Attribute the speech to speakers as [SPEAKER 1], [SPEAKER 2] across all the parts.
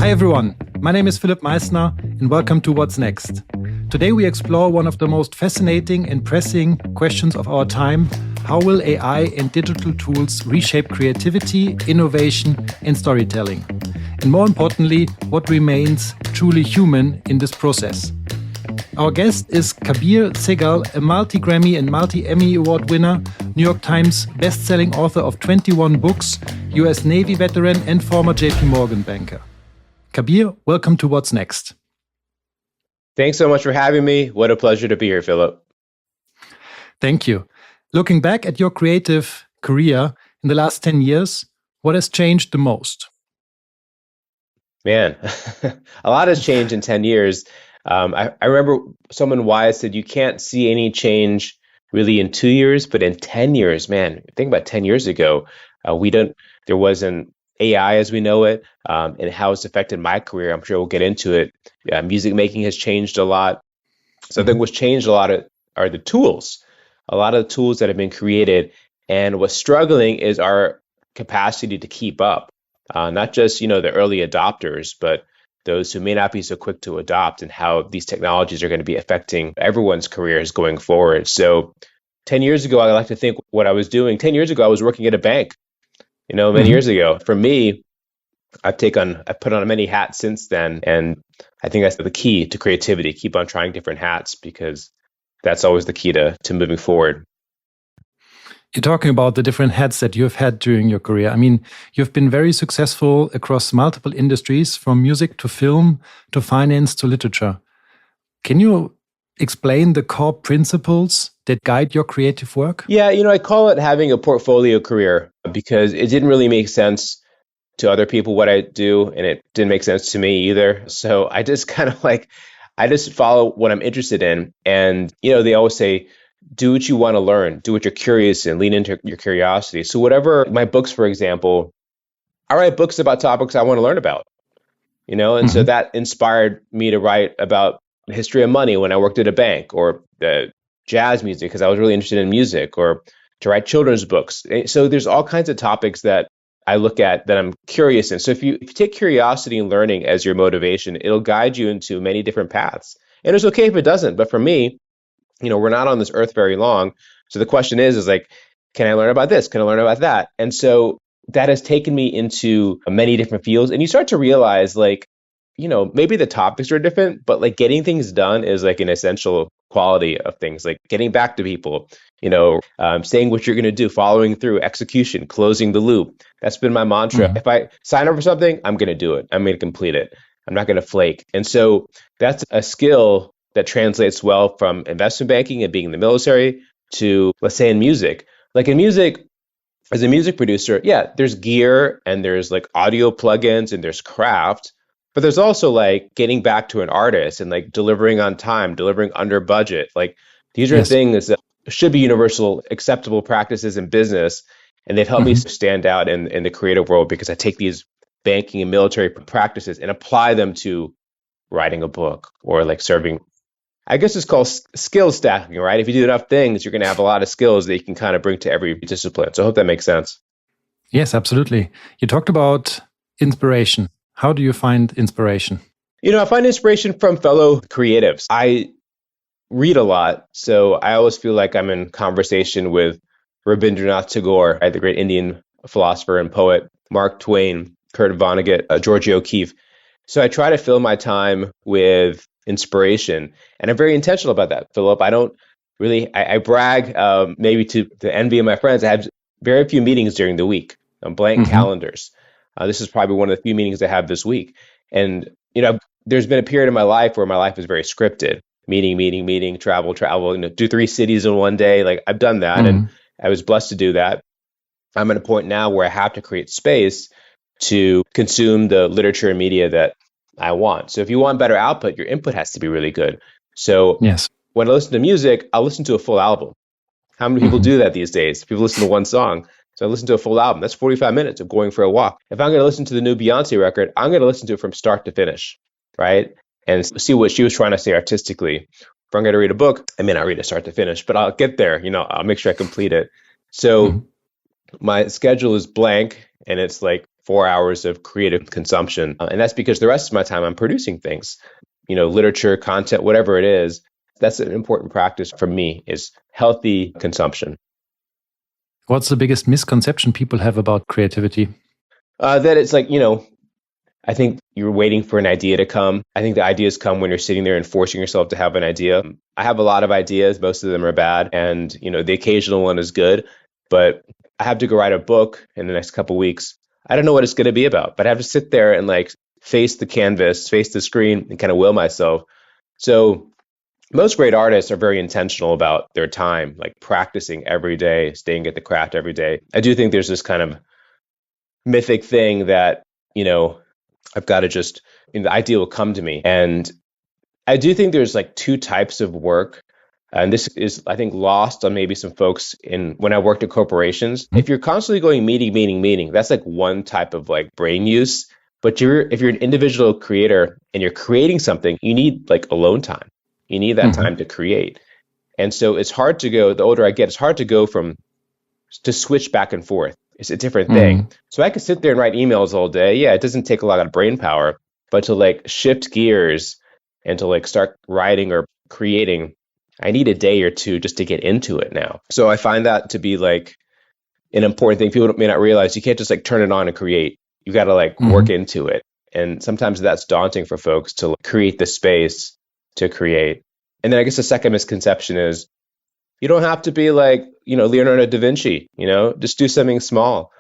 [SPEAKER 1] Hi everyone, my name is Philipp Meissner and welcome to What's Next. Today we explore one of the most fascinating and pressing questions of our time. How will AI and digital tools reshape creativity, innovation and storytelling? And more importantly, what remains truly human in this process? Our guest is Kabir Sehgal, a multi-Grammy and multi-Emmy Award winner, New York Times best-selling author of 21 books, US Navy veteran and former JP Morgan banker. Kabir, welcome to What's Next.
[SPEAKER 2] Thanks so much for having me. What a pleasure to be here, Philip.
[SPEAKER 1] Thank you. Looking back at your creative career in the last 10 years, what has changed the most?
[SPEAKER 2] Man, a lot has changed in 10 years. I remember someone wise said you can't see any change really in 2 years, but in 10 years, man, think about 10 years ago, there wasn't AI as we know it, and how it's affected my career. I'm sure we'll get into it. Music making has changed a lot. So I think what's changed a lot are the tools, a lot of the tools that have been created. And what's struggling is our capacity to keep up, not just, the early adopters, but those who may not be so quick to adopt, and how these technologies are going to be affecting everyone's careers going forward. So 10 years ago, I like to think what I was doing. 10 years ago, I was working at a bank, many years ago. For me, I've put on many hats since then. And I think that's the key to creativity. Keep on trying different hats, because that's always the key to moving forward.
[SPEAKER 1] You're talking about the different hats that you've had during your career. I mean, you've been very successful across multiple industries, from music to film to finance to literature. Can you explain the core principles that guide your creative work?
[SPEAKER 2] Yeah, I call it having a portfolio career, because it didn't really make sense to other people what I do, and it didn't make sense to me either. So I just I just follow what I'm interested in. And, they always say, do what you want to learn, do what you're curious in, lean into your curiosity. So whatever my books, for example, I write books about topics I want to learn about, and so that inspired me to write about the history of money when I worked at a bank, or the jazz music because I was really interested in music, or to write children's books. So there's all kinds of topics that I look at that I'm curious in. So if you take curiosity and learning as your motivation, it'll guide you into many different paths. And it's okay if it doesn't. But for me, we're not on this earth very long. So the question is like, can I learn about this? Can I learn about that? And so that has taken me into many different fields. And you start to realize maybe the topics are different, but like getting things done is like an essential quality of things, like getting back to people, saying what you're going to do, following through, execution, closing the loop. That's been my mantra. If I sign up for something, I'm going to do it. I'm going to complete it. I'm not going to flake. And so that's a skill that translates well from investment banking and being in the military to, let's say, in music. Like in music, as a music producer, yeah, there's gear and there's like audio plugins and there's craft, but there's also like getting back to an artist and like delivering on time, delivering under budget. Like these are things that should be universal, acceptable practices in business. And they've helped me stand out in the creative world, because I take these banking and military practices and apply them to writing a book or like serving. I guess it's called skill stacking, right? If you do enough things, you're going to have a lot of skills that you can kind of bring to every discipline. So I hope that makes sense.
[SPEAKER 1] Yes, absolutely. You talked about inspiration. How do you find inspiration?
[SPEAKER 2] I find inspiration from fellow creatives. I read a lot, so I always feel like I'm in conversation with Rabindranath Tagore, right, the great Indian philosopher and poet, Mark Twain, Kurt Vonnegut, Georgia O'Keeffe. So I try to fill my time with inspiration, and I'm very intentional about that, Philip. I don't really, I brag maybe to the envy of my friends. I have very few meetings during the week, blank calendars. This is probably one of the few meetings I have this week. And, there's been a period in my life where my life is very scripted. Meeting, travel, do 3 cities in one day. Like I've done that, and I was blessed to do that. I'm at a point now where I have to create space to consume the literature and media that I want. So if you want better output, your input has to be really good. So when I listen to music, I'll listen to a full album. How many people do that these days? People listen to one song. So I listen to a full album. That's 45 minutes of going for a walk. If I'm going to listen to the new Beyonce record, I'm going to listen to it from start to finish, right? And see what she was trying to say artistically. If I'm going to read a book, I may not read it start to finish, but I'll get there. I'll make sure I complete it. So my schedule is blank, and it's like 4 hours of creative consumption. And that's because the rest of my time I'm producing things, literature, content, whatever it is. That's an important practice for me, is healthy consumption.
[SPEAKER 1] What's the biggest misconception people have about creativity?
[SPEAKER 2] That it's like, I think you're waiting for an idea to come. I think the ideas come when you're sitting there and forcing yourself to have an idea. I have a lot of ideas. Most of them are bad. And, the occasional one is good. But I have to go write a book in the next couple of weeks. I don't know what it's going to be about, but I have to sit there and like face the canvas, face the screen, and kind of will myself. So most great artists are very intentional about their time, like practicing every day, staying at the craft every day. I do think there's this kind of mythic thing that, I've got to just, the idea will come to me. And I do think there's like two types of work. And this is, I think, lost on maybe some folks when I worked at corporations. If you're constantly going meeting, that's like one type of like brain use. But if you're an individual creator and you're creating something, you need like alone time. You need that time to create. And so it's hard to go, the older I get, it's hard to go to switch back and forth. It's a different thing. So I could sit there and write emails all day. Yeah, it doesn't take a lot of brain power, but to like shift gears and to like start writing or creating, I need a day or two just to get into it now. So I find that to be like an important thing. People may not realize you can't just like turn it on and create. You got to like work into it. And sometimes that's daunting for folks to create the space to create. And then I guess the second misconception is you don't have to be like, Leonardo da Vinci, just do something small.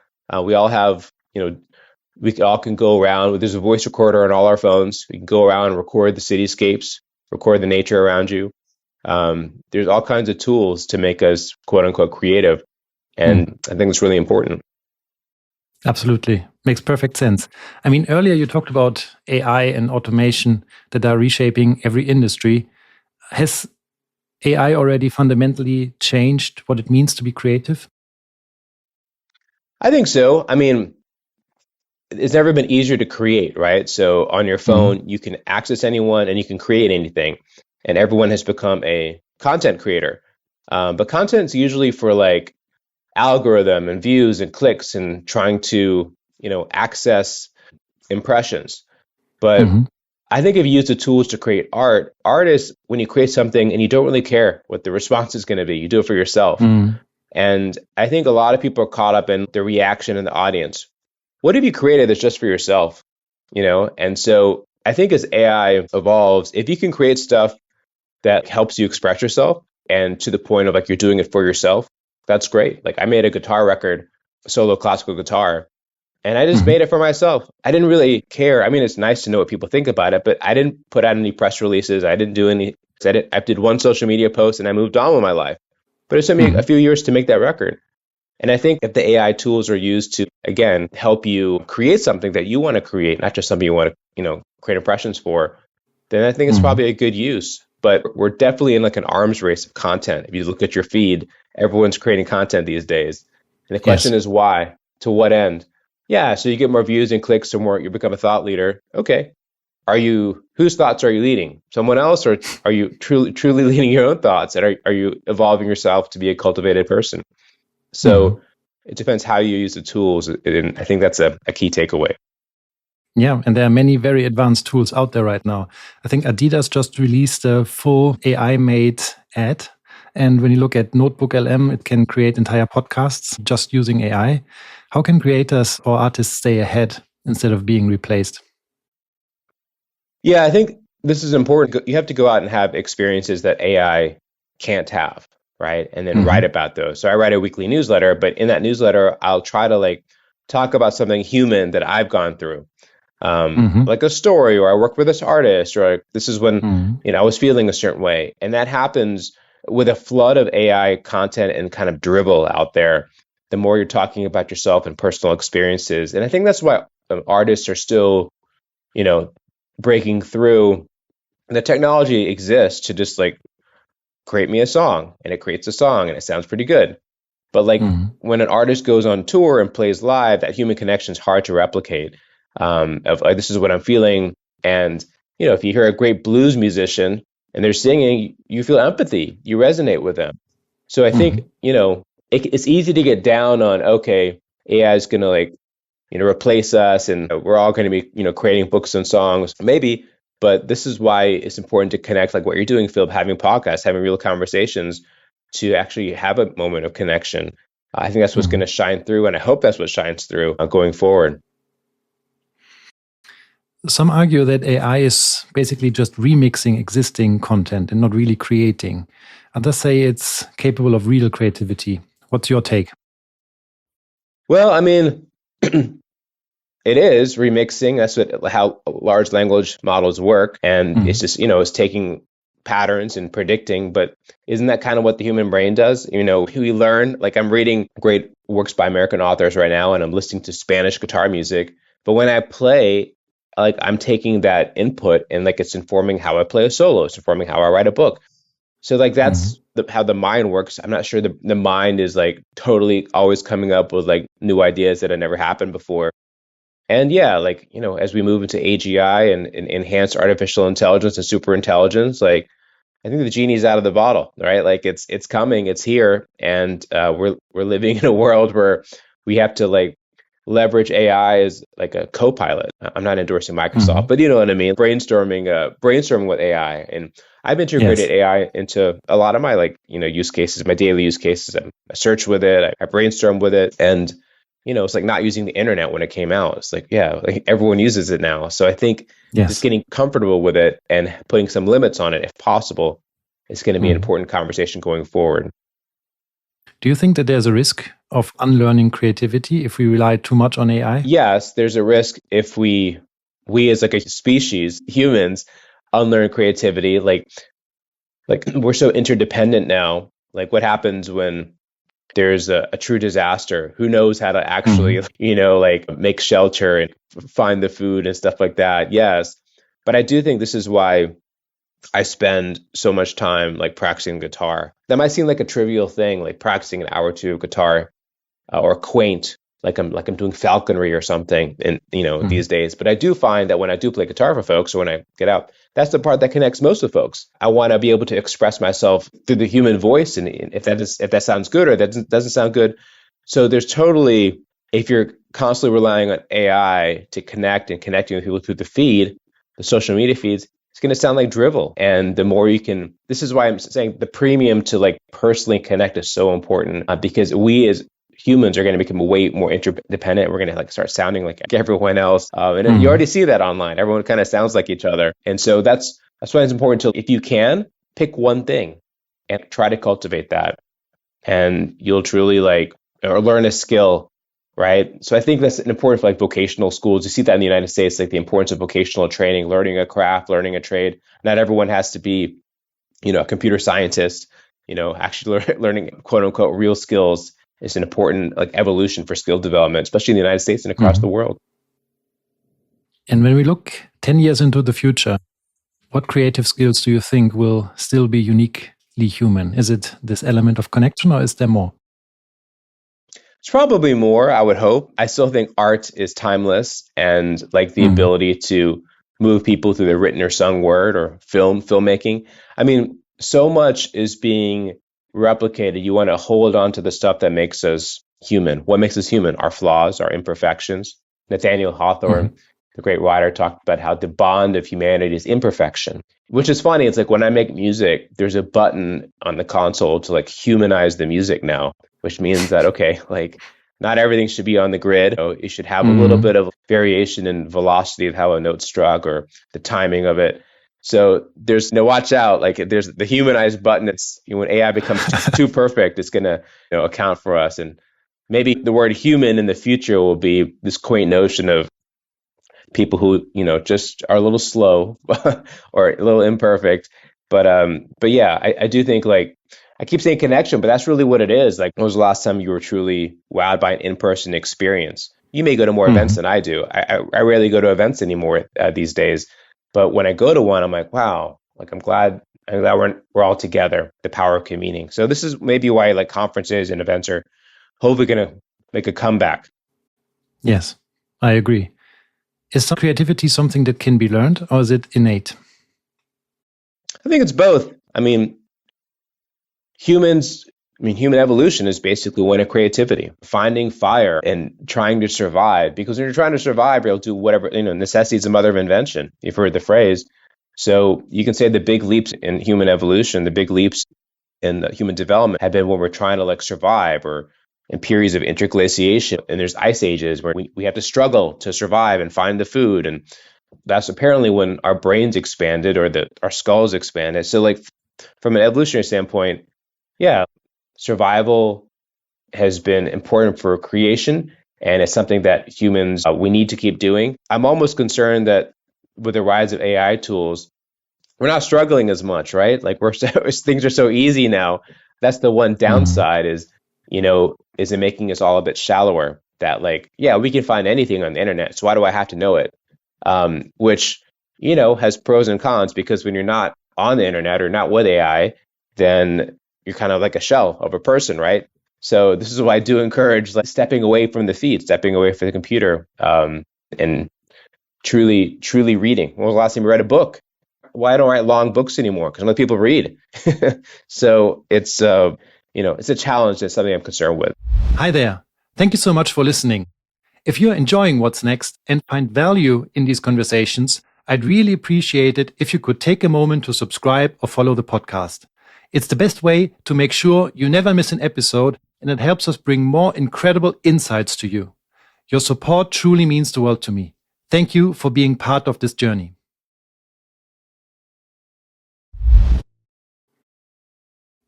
[SPEAKER 2] We all have, we all can go around. There's a voice recorder on all our phones. We can go around and record the cityscapes, record the nature around you. There's all kinds of tools to make us quote unquote creative. And I think it's really important.
[SPEAKER 1] Absolutely. Makes perfect sense. I mean, earlier you talked about AI and automation that are reshaping every industry. Has AI already fundamentally changed what it means to be creative?
[SPEAKER 2] I think so. I mean, it's never been easier to create, right? So on your phone, you can access anyone and you can create anything. And everyone has become a content creator. But content's usually for like algorithm and views and clicks and trying to, access impressions. But I think if you use the tools to create art is when you create something and you don't really care what the response is going to be. You do it for yourself. And I think a lot of people are caught up in the reaction in the audience. What have you created that's just for yourself? And so I think as AI evolves, if you can create stuff that helps you express yourself and to the point of like you're doing it for yourself, that's great. Like I made a guitar record, a solo classical guitar, and I just made it for myself. I didn't really care. I mean, it's nice to know what people think about it, but I didn't put out any press releases. I didn't do any, I did one social media post and I moved on with my life. But it took me a few years to make that record. And I think if the AI tools are used to, again, help you create something that you want to create, not just something you want to, create impressions for, then I think it's probably a good use. But we're definitely in like an arms race of content. If you look at your feed, everyone's creating content these days. And the question is why? To what end? Yeah, so you get more views and clicks, so more you become a thought leader. Okay. Whose thoughts are you leading? Someone else, or are you truly leading your own thoughts? And are you evolving yourself to be a cultivated person? So it depends how you use the tools. And I think that's a key takeaway.
[SPEAKER 1] Yeah, and there are many very advanced tools out there right now. I think Adidas just released a full AI-made ad. And when you look at Notebook LM, it can create entire podcasts just using AI. How can creators or artists stay ahead instead of being replaced?
[SPEAKER 2] Yeah, I think this is important. You have to go out and have experiences that AI can't have, right? And then write about those. So I write a weekly newsletter, but in that newsletter, I'll try to like talk about something human that I've gone through. Like a story, or I work with this artist, or this is when, I was feeling a certain way. And that happens with a flood of AI content and kind of dribble out there. The more you're talking about yourself and personal experiences. And I think that's why artists are still, breaking through. The technology exists to just like create me a song, and it creates a song and it sounds pretty good. But like when an artist goes on tour and plays live, that human connection is hard to replicate. Of like, this is what I'm feeling. And, if you hear a great blues musician and they're singing, you feel empathy, you resonate with them. So I think, it's easy to get down on, okay, AI is going to like replace us, and we're all going to be, creating books and songs, maybe. But this is why it's important to connect, like what you're doing, Philip, having podcasts, having real conversations, to actually have a moment of connection. I think that's what's going to shine through, and I hope that's what shines through going forward.
[SPEAKER 1] Some argue that AI is basically just remixing existing content and not really creating. Others say it's capable of real creativity. What's your take?
[SPEAKER 2] Well, I mean, it is remixing. That's how large language models work. And it's just, it's taking patterns and predicting. But isn't that kind of what the human brain does? We learn, like I'm reading great works by American authors right now, and I'm listening to Spanish guitar music. But when I play, like I'm taking that input and like it's informing how I play a solo. It's informing how I write a book. So like that's how the mind works. I'm not sure the mind is like totally always coming up with like new ideas that had never happened before. And yeah, like, as we move into AGI and enhanced artificial intelligence and super intelligence, like I think the genie's out of the bottle, right? Like it's coming, it's here, and we're living in a world where we have to like leverage AI as like a co-pilot. I'm not endorsing Microsoft, but you know what I mean? Brainstorming with AI. And I've integrated AI into a lot of my like, use cases, my daily use cases. I search with it, I brainstorm with it. And, it's like not using the internet when it came out. It's like, yeah, like everyone uses it now. So I think just getting comfortable with it and putting some limits on it, if possible, is going to be an important conversation going forward.
[SPEAKER 1] Do you think that there's a risk of unlearning creativity if we rely too much on AI?
[SPEAKER 2] Yes, there's a risk if we as like a species, humans, unlearn creativity. Like we're so interdependent now. Like what happens when there's a true disaster? Who knows how to actually, like make shelter and find the food and stuff like that? Yes. But I do think this is why I spend so much time like practicing guitar. That might seem like a trivial thing, like practicing an hour or two of guitar, or quaint, like I'm doing falconry or something, and these days. But I do find that when I do play guitar for folks, or when I get out, that's the part that connects most with folks. I want to be able to express myself through the human voice, and if that sounds good or that doesn't sound good. So there's totally, if you're constantly relying on AI to connect and connecting with people through the social media feeds, it's going to sound like drivel. And the more you can, this is why I'm saying the premium to like personally connect is so important, because we as humans are going to become way more interdependent. We're going to like start sounding like everyone else. And you already see that online. Everyone kind of sounds like each other. And so that's why it's important to, if you can, pick one thing and try to cultivate that. And you'll truly or learn a skill, right? So I think that's important for like vocational schools. You see that in the United States, like the importance of vocational training, learning a craft, learning a trade. Not everyone has to be, a computer scientist, actually learning quote unquote real skills is an important like evolution for skill development, especially in the United States and across the world.
[SPEAKER 1] And when we look 10 years into the future, what creative skills do you think will still be uniquely human? Is it this element of connection, or is there more?
[SPEAKER 2] It's probably more, I would hope. I still think art is timeless, and like the ability to move people through the written or sung word, or filmmaking. I mean, so much is being replicated. You want to hold on to the stuff that makes us human. What makes us human? Our flaws, our imperfections. Nathaniel Hawthorne, the great writer, talked about how the bond of humanity is imperfection, which is funny. It's like when I make music, there's a button on the console to like humanize the music now, which means that, okay, like not everything should be on the grid. You should have a little bit of variation in velocity of how a note's struck or the timing of it. So there's watch out. Like there's the humanized button. It's when AI becomes too perfect, it's gonna account for us. And maybe the word human in the future will be this quaint notion of people who just are a little slow or a little imperfect. But yeah, I do think like I keep saying connection, but that's really what it is. Like when was the last time you were truly wowed by an in-person experience? You may go to more events than I do. I rarely go to events anymore these days. But when I go to one, I'm like, wow, like I'm glad we're all together, the power of communing. So this is maybe why like conferences and events are hopefully going to make a comeback.
[SPEAKER 1] Yes, I agree. Is creativity something that can be learned, or is it innate?
[SPEAKER 2] I think it's both. I mean, humans I mean, human evolution is basically one of creativity, finding fire and trying to survive. Because when you're trying to survive, you'll do whatever, necessity is the mother of invention. You've heard the phrase. So you can say the big leaps in human evolution, the big leaps in human development have been when we're trying to like survive or in periods of interglaciation. And there's ice ages where we have to struggle to survive and find the food. And that's apparently when our brains expanded or our skulls expanded. So like from an evolutionary standpoint, yeah, survival has been important for creation, and it's something that humans we need to keep doing. I'm almost concerned that with the rise of AI tools, we're not struggling as much, right? Like things are so easy now. That's the one downside is it making us all a bit shallower? That like, yeah, we can find anything on the internet, so why do I have to know it? Which has pros and cons, because when you're not on the internet or not with AI, then you're kind of like a shell of a person, right? So this is why I do encourage like stepping away from the feed, stepping away from the computer, and truly reading. When was the last time you read a book? Why I don't write long books anymore? Because let people read. So it's it's a challenge. That's something I'm concerned with.
[SPEAKER 1] Hi there. Thank you so much for listening. If you're enjoying What's Next and find value in these conversations, I'd really appreciate it if you could take a moment to subscribe or follow the podcast. It's the best way to make sure you never miss an episode, and it helps us bring more incredible insights to you. Your support truly means the world to me. Thank you for being part of this journey.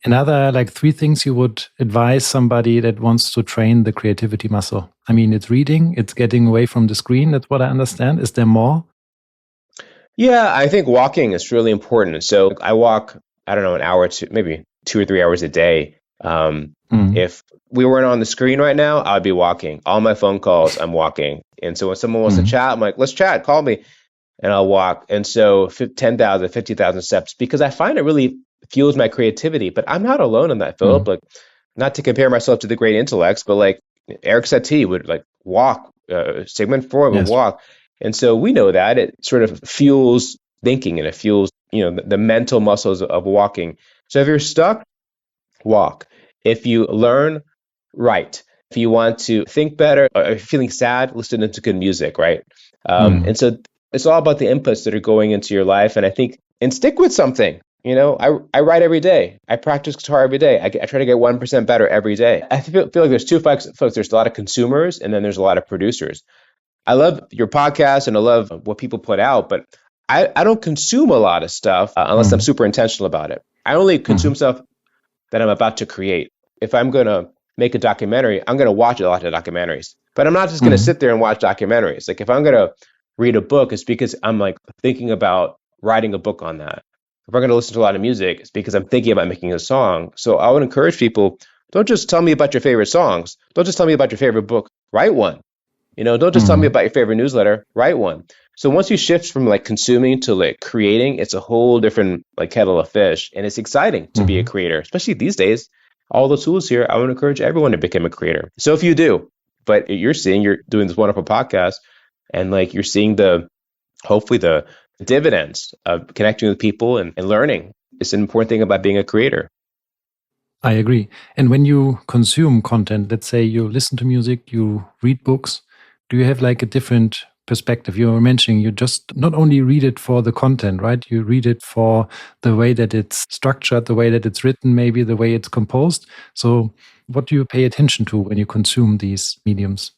[SPEAKER 1] Another like 3 things you would advise somebody that wants to train the creativity muscle. I mean, it's reading, it's getting away from the screen. That's what I understand. Is there more?
[SPEAKER 2] Yeah, I think walking is really important. So I walk, I don't know, an hour to maybe 2 or 3 hours a day. If we weren't on the screen right now, I'd be walking. All my phone calls, I'm walking. And so when someone wants to chat, I'm like, let's chat, call me. And I'll walk. And so 10,000, 50,000 steps, because I find it really fuels my creativity. But I'm not alone in that, Philip. Like, not to compare myself to the great intellects, but like Eric Satie would like walk, Sigmund Freud would walk. And so we know that it sort of fuels thinking, and it fuels, the mental muscles of walking. So if you're stuck, walk. If you learn, write. If you want to think better, or if you're feeling sad, listen to good music, right? And so it's all about the inputs that are going into your life. And I think, and stick with something. I write every day. I practice guitar every day. I try to get 1% better every day. I feel like there's two folks. There's a lot of consumers, and then there's a lot of producers. I love your podcast and I love what people put out, but I don't consume a lot of stuff unless I'm super intentional about it. I only consume stuff that I'm about to create. If I'm going to make a documentary, I'm going to watch a lot of documentaries, but I'm not just going to sit there and watch documentaries. Like if I'm going to read a book, it's because I'm like thinking about writing a book on that. If I'm going to listen to a lot of music, it's because I'm thinking about making a song. So I would encourage people, don't just tell me about your favorite songs. Don't just tell me about your favorite book. Write one. Don't just tell me about your favorite newsletter. Write one. So once you shift from like consuming to like creating, it's a whole different like kettle of fish. And it's exciting to be a creator, especially these days. All the tools here, I would encourage everyone to become a creator. So if you do, but you're doing this wonderful podcast, and like you're seeing hopefully the dividends of connecting with people and learning. It's an important thing about being a creator.
[SPEAKER 1] I agree. And when you consume content, let's say you listen to music, you read books, do you have like a different perspective? You were mentioning you just not only read it for the content, right? You read it for the way that it's structured, the way that it's written, maybe the way it's composed. So what do you pay attention to when you consume these mediums?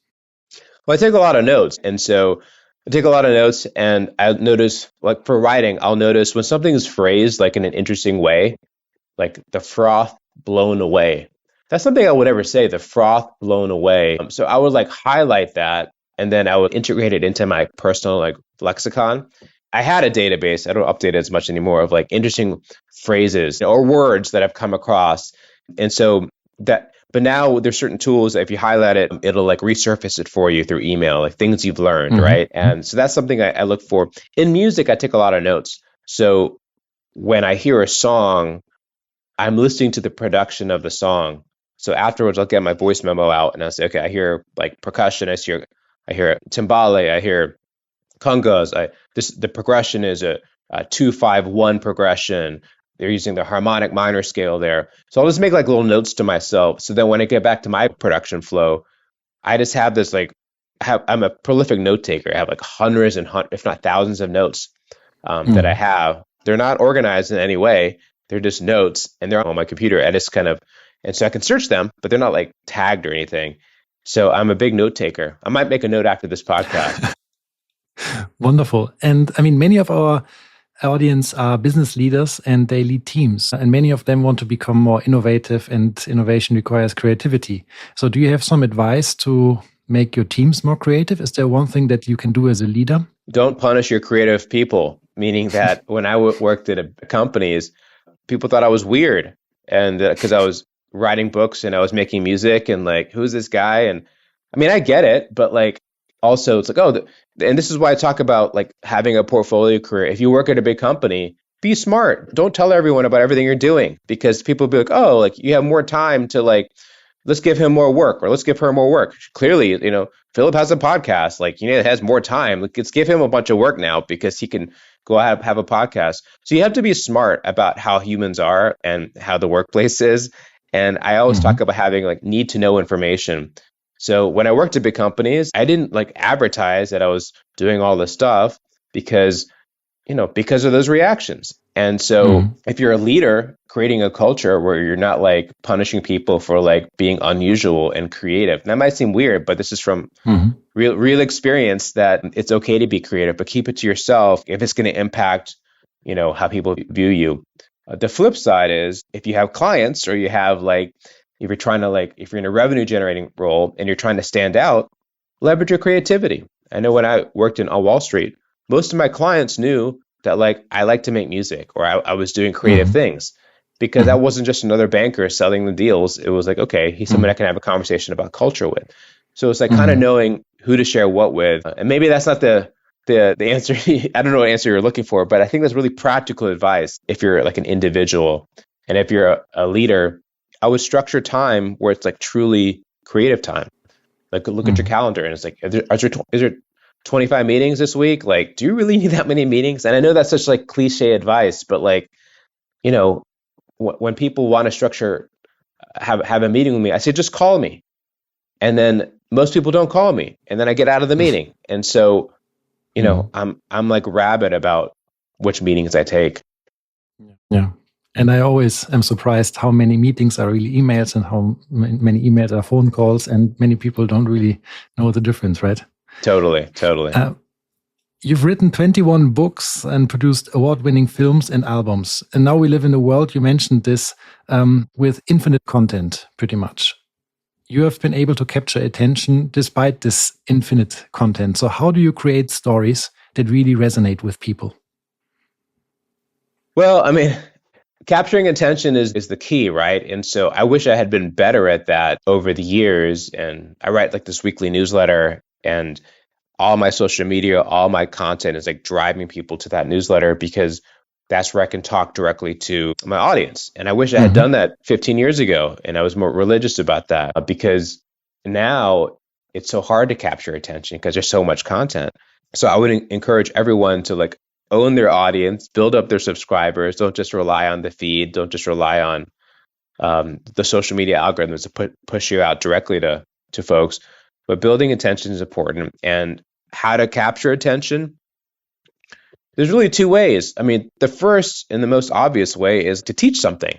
[SPEAKER 2] Well, I take a lot of notes. And so I take a lot of notes, and I notice, like for writing, I'll notice when something is phrased like in an interesting way, like the froth blown away. That's something I would ever say, the froth blown away. So I would like highlight that, and then I would integrate it into my personal like lexicon. I had a database, I don't update it as much anymore, of like interesting phrases or words that I've come across. And so but now there's certain tools that if you highlight it, it'll like resurface it for you through email, like things you've learned, right? And so that's something I look for. In music, I take a lot of notes. So when I hear a song, I'm listening to the production of the song. So afterwards, I'll get my voice memo out and I'll say, okay, I hear like percussion, I hear timbale, I hear congas. The progression is a 2-5-1 progression. they're using the harmonic minor scale there. So I'll just make like little notes to myself. So then when I get back to my production flow, I just have this like, I'm a prolific note taker. I have like hundreds and if not thousands of notes that I have. They're not organized in any way. They're just notes and they're on my computer. I just kind of, and so I can search them, but they're not like tagged or anything. So I'm a big note taker. I might make a note after this podcast.
[SPEAKER 1] Wonderful. And I mean, many of our audience are business leaders and they lead teams, and many of them want to become more innovative, and innovation requires creativity. So do you have some advice to make your teams more creative? Is there one thing that you can do as a leader?
[SPEAKER 2] Don't punish your creative people, meaning that when I worked at companies, people thought I was weird. And because I was writing books and I was making music and like, who's this guy? And I mean, I get it, but like, also it's like, oh, and this is why I talk about like having a portfolio career. If you work at a big company, be smart. Don't tell everyone about everything you're doing, because people will be like, oh, like you have more time to like, let's give him more work or let's give her more work. Clearly, Philip has a podcast, like, it has more time. Let's give him a bunch of work now because he can go out have a podcast. So you have to be smart about how humans are and how the workplace is. And I always talk about having like need to know information. So when I worked at big companies, I didn't like advertise that I was doing all this stuff because of those reactions. And so if you're a leader creating a culture where you're not like punishing people for like being unusual and creative, that might seem weird, but this is from real experience that it's okay to be creative, but keep it to yourself if it's going to impact, how people view you. The flip side is if you have clients or you have like, if you're in a revenue generating role and you're trying to stand out, leverage your creativity. I know when I worked on Wall Street, most of my clients knew that like I like to make music or I was doing creative things, because I wasn't just another banker selling the deals. It was like, okay, he's someone I can have a conversation about culture with. So it's like kind of knowing who to share what with. And maybe that's not the answer. I don't know what answer you're looking for, but I think that's really practical advice if you're like an individual. And if you're a leader, I would structure time where it's like truly creative time. Like look at your calendar and it's like, is there 25 meetings this week? Like, do you really need that many meetings? And I know that's such like cliche advice, but like, when people want to have a meeting with me, I say, just call me. And then most people don't call me. And then I get out of the meeting. And so, I'm like rabid about which meetings I take.
[SPEAKER 1] Yeah. And I always am surprised how many meetings are really emails and how many emails are phone calls, and many people don't really know the difference, right?
[SPEAKER 2] Totally.
[SPEAKER 1] You've written 21 books and produced award-winning films and albums. And now we live in a world, you mentioned this, with infinite content, pretty much. You have been able to capture attention despite this infinite content. So how do you create stories that really resonate with people?
[SPEAKER 2] Well, I mean, capturing attention is the key, right? And so I wish I had been better at that over the years. And I write like this weekly newsletter, and all my social media, all my content is like driving people to that newsletter because that's where I can talk directly to my audience. And I wish I had done that 15 years ago, and I was more religious about that, because now it's so hard to capture attention because there's so much content. So I would encourage everyone to like own their audience, build up their subscribers. Don't just rely on the feed. Don't just rely on the social media algorithms to push you out directly to folks. But building attention is important. And how to capture attention? There's really two ways. I mean, the first and the most obvious way is to teach something.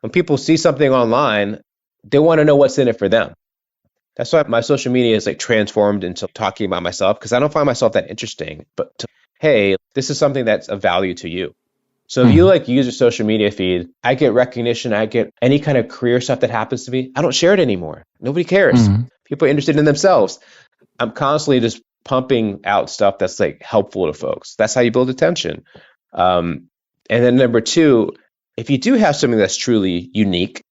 [SPEAKER 2] When people see something online, they want to know what's in it for them. That's why my social media is like transformed into talking about myself, because I don't find myself that interesting. But hey, this is something that's of value to you. So if you like use your social media feed, I get recognition, I get any kind of career stuff that happens to me. I don't share it anymore. Nobody cares. People are interested in themselves. I'm constantly just pumping out stuff that's like helpful to folks. That's how you build attention. And then number two, if you do have something that's truly unique,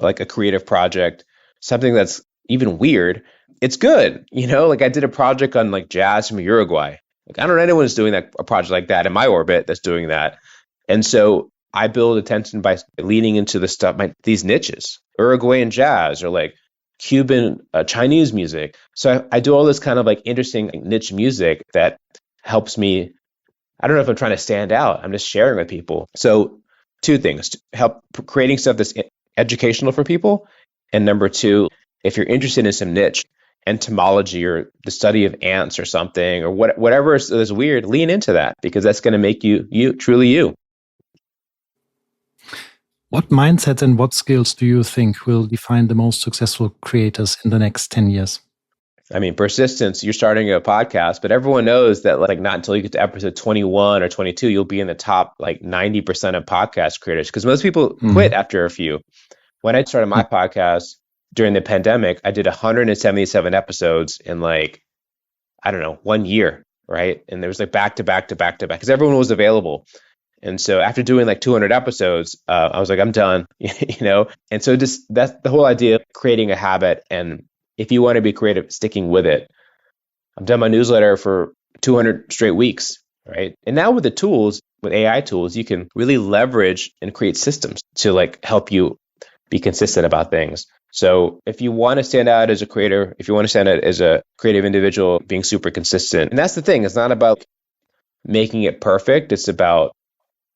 [SPEAKER 2] like a creative project, something that's even weird, it's good. Like I did a project on like jazz from Uruguay. Like I don't know anyone who's doing a project like that in my orbit that's doing that. And so I build attention by leaning into the stuff, these niches, Uruguayan jazz or like Cuban Chinese music. So I do all this kind of like interesting niche music that helps me I don't know if I'm trying to stand out. I'm just sharing with people. So two things: to help creating stuff that's educational for people. And number two, if you're interested in some niche, entomology or the study of ants or something, or whatever is weird, lean into that, because that's going to make you truly you.
[SPEAKER 1] What mindsets and what skills do you think will define the most successful creators in the next 10 years?
[SPEAKER 2] I mean, persistence. You're starting a podcast, but everyone knows that like not until you get to episode 21 or 22, you'll be in the top like 90% of podcast creators, because most people quit after a few. When I started my podcast during the pandemic, I did 177 episodes in like, I don't know, 1 year, right? And there was like back to back to back to back because everyone was available. And so after doing like 200 episodes, I was like, I'm done, And so just that's the whole idea of creating a habit. And if you want to be creative, sticking with it. I've done my newsletter for 200 straight weeks, right? And now with the tools, with AI tools, you can really leverage and create systems to like help you be consistent about things. So if you want to stand out as a creator, if you want to stand out as a creative individual, being super consistent. And that's the thing, it's not about making it perfect. It's about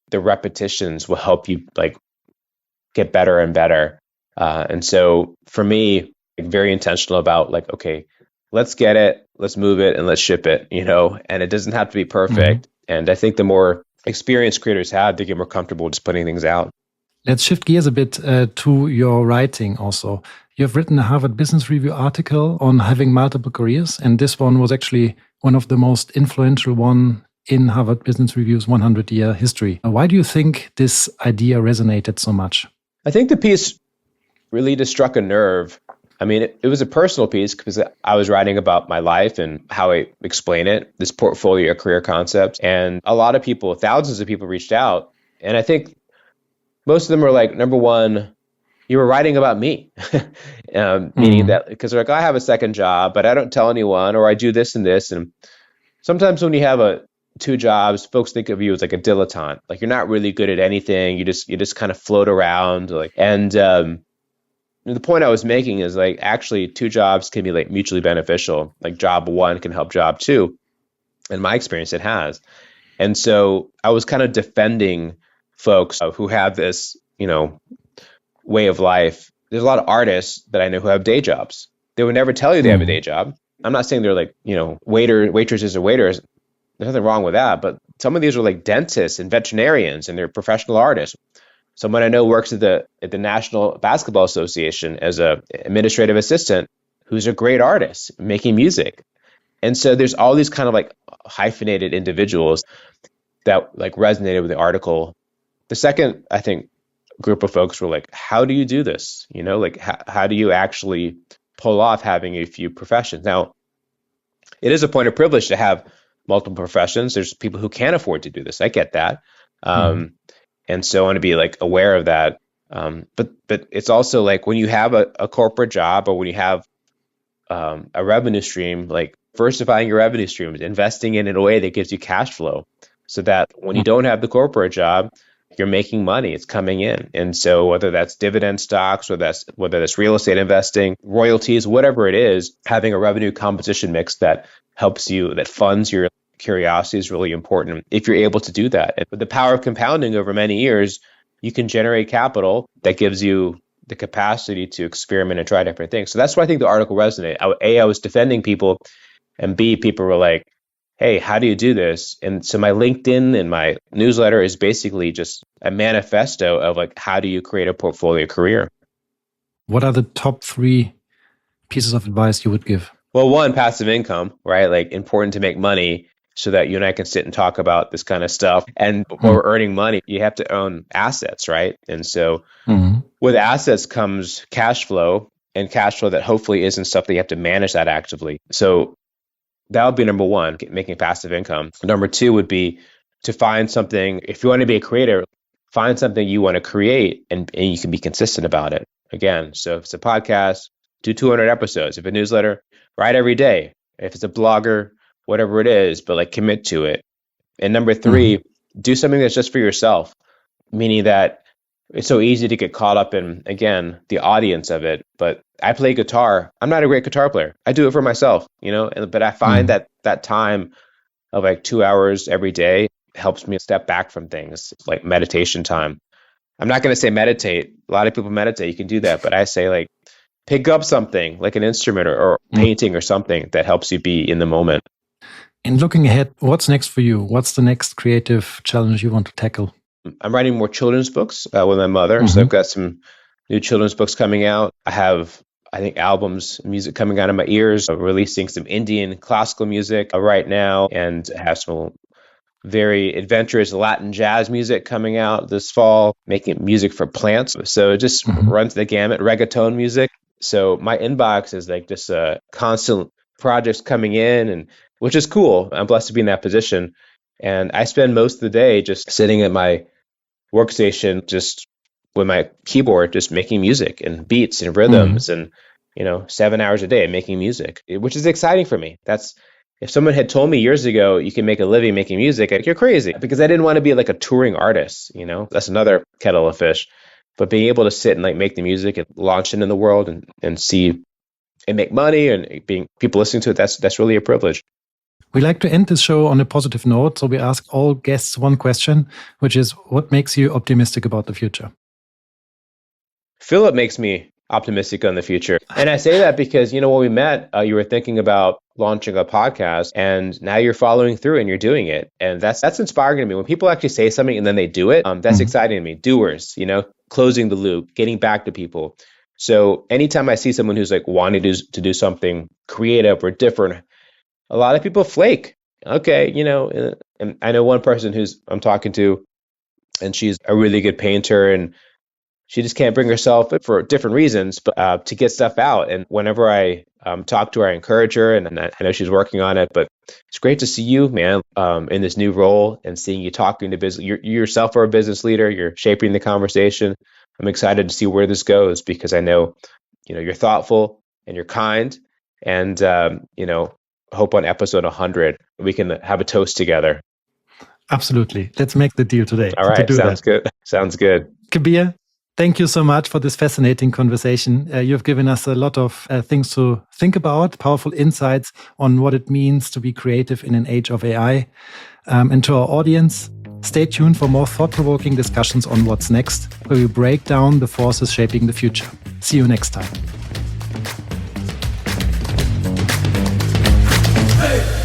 [SPEAKER 2] the repetitions will help you like get better and better. And so for me, very intentional about like, okay, let's get it, let's move it, and let's ship it, and it doesn't have to be perfect. And I think the more experienced creators have, they get more comfortable just putting things out.
[SPEAKER 1] Let's shift gears a bit to your writing also. You have written a Harvard Business Review article on having multiple careers, and this one was actually one of the most influential one in Harvard Business Review's 100-year history. Why do you think this idea resonated so much?
[SPEAKER 2] I think the piece really just struck a nerve. I mean, it was a personal piece because I was writing about my life and how I explain it, this portfolio career concept. And a lot of people, thousands of people reached out. And I think most of them were like, number one, you were writing about me, meaning that because they're like, I have a second job, but I don't tell anyone, or I do this and this. And sometimes when you have two jobs, folks think of you as like a dilettante, like you're not really good at anything. You just kind of float around, the point I was making is like actually two jobs can be like mutually beneficial. Like job one can help job two. In my experience, it has. And so I was kind of defending folks who have this, way of life. There's a lot of artists that I know who have day jobs. They would never tell you they have a day job. I'm not saying they're like, waitresses or waiters. There's nothing wrong with that. But some of these are like dentists and veterinarians, and they're professional artists. Someone I know works at the National Basketball Association as a administrative assistant who's a great artist making music. And so there's all these kind of like hyphenated individuals that like resonated with the article. The second, I think, group of folks were like, how do you do this? How do you actually pull off having a few professions? Now, it is a point of privilege to have multiple professions. There's people who can't afford to do this. I get that. And so I want to be like aware of that. But it's also like when you have a corporate job or when you have a revenue stream, like diversifying your revenue streams, investing in a way that gives you cash flow so that when you don't have the corporate job, you're making money, it's coming in. And so whether that's dividend stocks or whether that's real estate investing, royalties, whatever it is, having a revenue composition mix that helps you, that funds your curiosity is really important if you're able to do that. And with the power of compounding over many years, you can generate capital that gives you the capacity to experiment and try different things. So that's why I think the article resonated. I was defending people, and B, people were like, hey, how do you do this? And so my LinkedIn and my newsletter is basically just a manifesto of like, how do you create a portfolio career?
[SPEAKER 1] What are the top 3 pieces of advice you would give?
[SPEAKER 2] Well, one, passive income, right? Like important to make money so that you and I can sit and talk about this kind of stuff. And while we're earning money, you have to own assets, right? And so with assets comes cash flow, and cash flow that hopefully isn't stuff that you have to manage that actively. So that would be number one, making passive income. Number 2 would be to find something. If you want to be a creator, find something you want to create and you can be consistent about it. Again, so if it's a podcast, do 200 episodes. If a newsletter, write every day. If it's a blogger, whatever it is, but like commit to it. And number 3, do something that's just for yourself, meaning that it's so easy to get caught up in, again, the audience of it. But I play guitar. I'm not a great guitar player. I do it for myself, but I find that time of like 2 hours every day, helps me step back from things like meditation time. I'm not going to say meditate. A lot of people meditate. You can do that. But I say like pick up something like an instrument or painting or something that helps you be in the moment.
[SPEAKER 1] And looking ahead, what's next for you? What's the next creative challenge you want to tackle?
[SPEAKER 2] I'm writing more children's books with my mother. So I've got some new children's books coming out. I have, I think, albums, music coming out of my ears. I'm releasing some Indian classical music right now, and have some very adventurous Latin jazz music coming out this fall, making music for plants. So it just runs the gamut, reggaeton music. So my inbox is like just constant projects coming in, and which is cool. I'm blessed to be in that position. And I spend most of the day just sitting at my workstation, just with my keyboard, just making music and beats and rhythms and, 7 hours a day making music, which is exciting for me. If someone had told me years ago, you can make a living making music, you're crazy, because I didn't want to be like a touring artist, that's another kettle of fish. But being able to sit and like make the music and launch it in the world and see and make money and being people listening to it, that's really a privilege.
[SPEAKER 1] We like to end this show on a positive note. So we ask all guests one question, which is, what makes you optimistic about the future?
[SPEAKER 2] Philip makes me optimistic on the future. And I say that because, when we met, you were thinking about launching a podcast, and now you're following through and you're doing it. And that's inspiring to me. When people actually say something and then they do it, that's exciting to me. Doers, closing the loop, getting back to people. So anytime I see someone who's like wanting to do something creative or different, a lot of people flake. Okay, and I know one person who's I'm talking to, and she's a really good painter, and she just can't bring herself for different reasons, but to get stuff out. And whenever I talk to her, I encourage her, and I know she's working on it. But it's great to see you, man, in this new role and seeing you talking to business. You yourself are a business leader. You're shaping the conversation. I'm excited to see where this goes, because I know, you're thoughtful and you're kind, and hope on episode 100 we can have a toast together.
[SPEAKER 1] Absolutely. Let's make the deal today.
[SPEAKER 2] All right. Sounds good. Sounds good.
[SPEAKER 1] Kabir, thank you so much for this fascinating conversation. You've given us a lot of things to think about, powerful insights on what it means to be creative in an age of AI. And to our audience, stay tuned for more thought-provoking discussions on What's Next, where we break down the forces shaping the future. See you next time.
[SPEAKER 3] Hey!